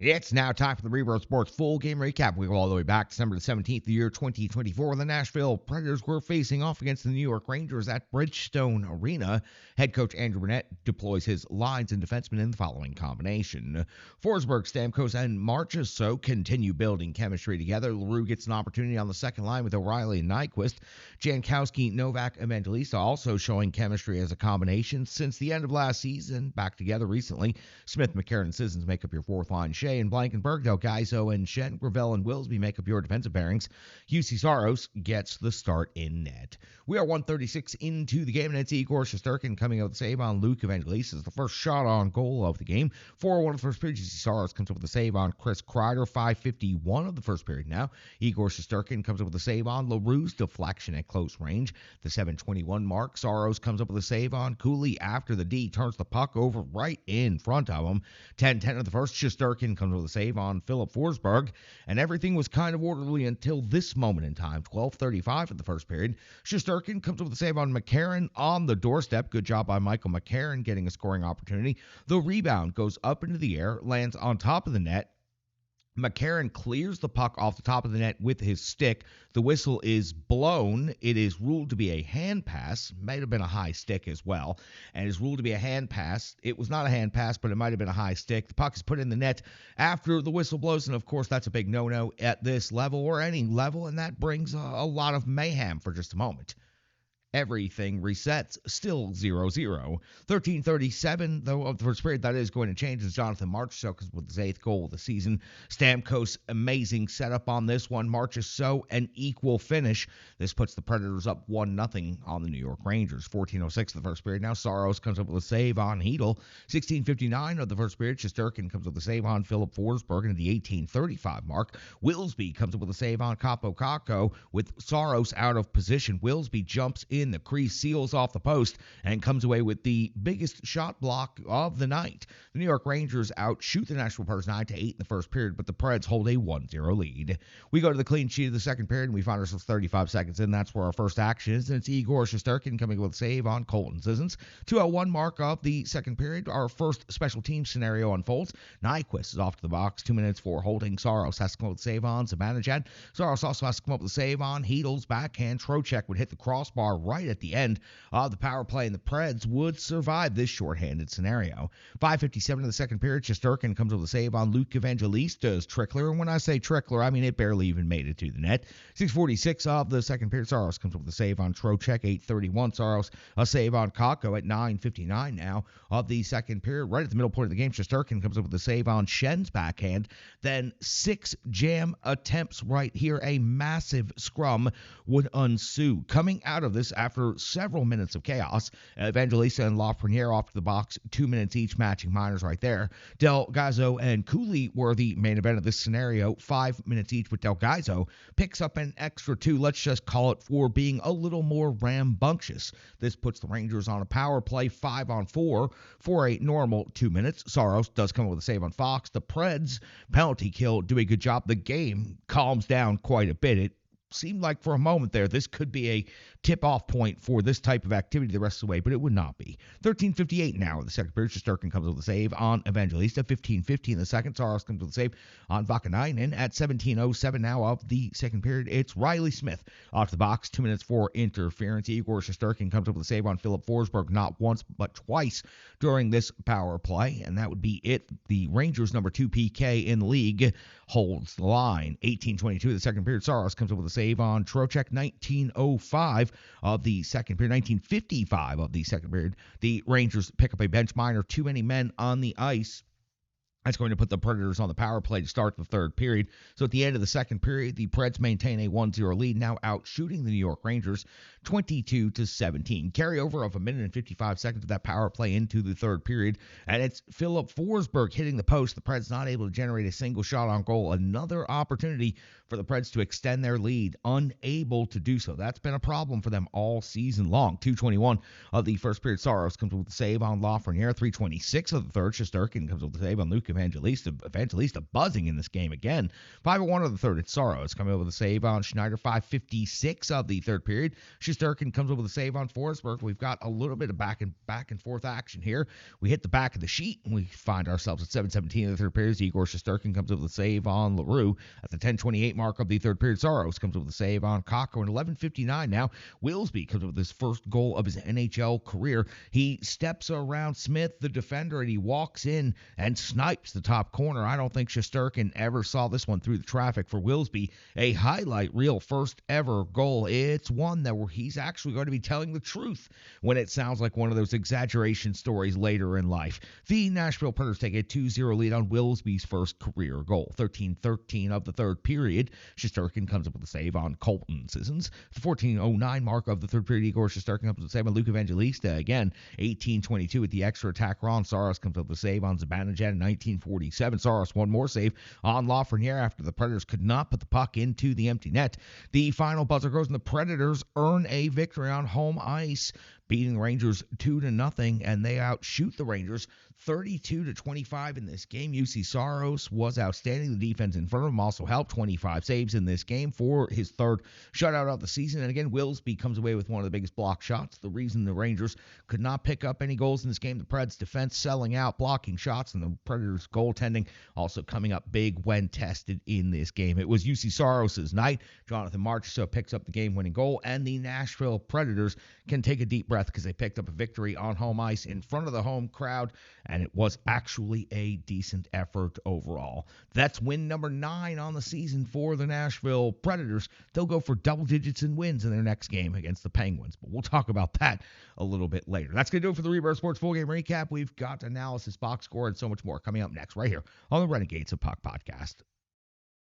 It's now time for the Rebirth Sports full game recap. We go all the way back December the 17th, the year 2024, when the Nashville Predators were facing off against the New York Rangers at Bridgestone Arena. Head coach Andrew Burnett deploys his lines and defensemen in the following combination. Forsberg, Stamkos, and Marchessault continue building chemistry together. LaRue gets an opportunity on the second line with O'Reilly and Nyquist. Jankowski, Novak, Evangelista also showing chemistry as a combination since the end of last season. Back together recently. Smith, McCarron, and Sissons make up your fourth line. Shea and Blankenberg, Del Gaizo and Shen, Gravel and Wilsby make up your defensive pairings. UC Saros gets the start in net. We are 136 into the game, and it's Igor Shesterkin coming out with the save on Luke Evangelista. It's the first shot on goal of the game. 4-1 of the first period. UC Saros comes up with a save on Chris Kreider. 5:51 of the first period now. Igor Shesterkin comes up with a save on LaRue's deflection at close range. The 7:21 mark. Saros comes up with a save on Cooley after the D turns the puck over right in front of him. 10:10 of the first. Shesterkin comes with a save on Philip Forsberg, and everything was kind of orderly until this moment in time. 12:35 of the first period. Shesterkin comes up with a save on McCarron on the doorstep. Good job by Michael McCarron getting a scoring opportunity. The rebound goes up into the air, lands on top of the net. McCarron clears the puck off the top of the net with his stick. The whistle is blown. It is ruled to be a hand pass. Might have been a high stick as well. And is ruled to be a hand pass. It was not a hand pass, but it might have been a high stick. The puck is put in the net after the whistle blows. And, of course, that's a big no-no at this level or any level. And that brings a lot of mayhem for just a moment. Everything resets, still 0-0. 13:37, though, of the first period. That is going to change as Jonathan Marchessault with his 8th goal of the season. Stamkos, amazing setup on this one. Marchessault, an equal finish. This puts the Predators up 1-0 on the New York Rangers. 14:06 of the first period. Now Saros comes up with a save on Hedl. 16:59 of the first period. Shesterkin comes up with a save on Philip Forsberg. And at the 18:35 mark, Wilsby comes up with a save on Kaapo Kakko with Saros out of position. Wilsby jumps in the crease, seals off the post, and comes away with the biggest shot block of the night. The New York Rangers outshoot the Nashville Predators 9-8 in the first period, but the Preds hold a 1-0 lead. We go to the clean sheet of the second period, and we find ourselves 35 seconds in. That's where our first action is, and it's Igor Shesterkin coming with a save on Colton Sissons. 2:01 mark of the second period. Our first special team scenario unfolds. Nyquist is off to the box. 2 minutes for holding. Saros has to come up with a save on Zibanejad. Saros also has to come up with a save on Hedl's backhand. Trocheck would hit the crossbar right at the end of the power play, and the Preds would survive this shorthanded scenario. 5:57 of the second period. Shesterkin comes with a save on Luke Evangelista's trickler, and when I say trickler, I mean it barely even made it to the net. 6:46 of the second period. Saros comes with a save on Trocheck. 8:31. Saros a save on Kakko at 9:59 now of the second period. Right at the middle point of the game, Shesterkin comes up with a save on Shen's backhand. Then 6 jam attempts right here. A massive scrum would ensue. Coming out of this after several minutes of chaos, Evangelista and Lafreniere off to the box, 2 minutes each, matching minors right there. Del Gaizo and Cooley were the main event of this scenario, 5 minutes each, but Del Gaizo picks up an extra 2, let's just call it, for being a little more rambunctious. This puts the Rangers on a power play 5-on-4 for a normal 2 minutes. Saros does come up with a save on Fox. The Preds penalty kill do a good job. The game calms down quite a bit. It seemed like for a moment there this could be a tip-off point for this type of activity the rest of the way, but it would not be. 13:58 now of the second period. Shesterkin comes with a save on Evangelista. 15:50 in the second. Saros comes with a save on Vakanainen. At 17:07 now of the second period, it's Riley Smith off the box. 2 minutes for interference. Igor Shesterkin comes up with a save on Philip Forsberg, not once but twice during this power play, and that would be it. The Rangers' number 2 PK in the league holds the line. 18:22 of the second period. Saros comes up with a save on Trocheck. 19:05 of the second period. 19:55 of the second period. The Rangers pick up a bench minor. Too many men on the ice. That's going to put the Predators on the power play to start the third period. So at the end of the second period, the Preds maintain a 1-0 lead, now out shooting the New York Rangers 22-17. Carryover of 1 minute and 55 seconds of that power play into the third period, and it's Philip Forsberg hitting the post. The Preds not able to generate a single shot on goal. Another opportunity for the Preds to extend their lead, unable to do so. That's been a problem for them all season long. 2:21 of the first period. Saros comes with a save on Lafreniere. 3:26 of the third. Shesterkin comes with a save on Luke Evangelista buzzing in this game again. 5:01 of the third. It's Saros coming over the save on Schneider. 5:56 of the third period. Shesterkin comes over the save on Forsberg. We've got a little bit of back and forth action here. We hit the back of the sheet, and we find ourselves at 7:17 of the third period. Igor Shesterkin comes over the save on LaRue. At the 10:28 mark of the third period, Saros comes over the save on Kakko. And 11:59 now, Wilsby comes over this first goal of his NHL career. He steps around Smith, the defender, and he walks in and snipes the top corner. I don't think Shesterkin ever saw this one through the traffic for Wilsby. A highlight reel first ever goal. It's one that where he's actually going to be telling the truth when it sounds like one of those exaggeration stories later in life. The Nashville Predators take a 2-0 lead on Wilsby's first career goal. 13:13 of the third period. Shesterkin comes up with a save on Colton Sissons. The 14:09 mark of the third period, Igor Shesterkin comes up with a save on Luke Evangelista. Again, 18:22 at the extra attack. Ron Saros comes up with a save on Zibanejad in 19:47. Saros one more save on Lafreniere after the Predators could not put the puck into the empty net. The final buzzer goes, and the Predators earn a victory on home ice, beating the Rangers 2-0, and they outshoot the Rangers 32-25 in this game. UC Saros was outstanding. The defense in front of him also helped. 25 saves in this game for his third shutout of the season. And again, Wilsby comes away with one of the biggest block shots. The reason the Rangers could not pick up any goals in this game, the Preds defense selling out, blocking shots, and the Predators goaltending also coming up big when tested in this game. It was UC Saros' night. Jonathan Marchessault picks up the game-winning goal, and the Nashville Predators can take a deep breath because they picked up a victory on home ice in front of the home crowd, and it was actually a decent effort overall. That's win number 9 on the season for the Nashville Predators. They'll go for double digits in wins in their next game against the Penguins, but we'll talk about that a little bit later. That's going to do it for the Rebirth Sports Full Game Recap. We've got analysis, box score, and so much more coming up next right here on the Renegades of Puck Podcast.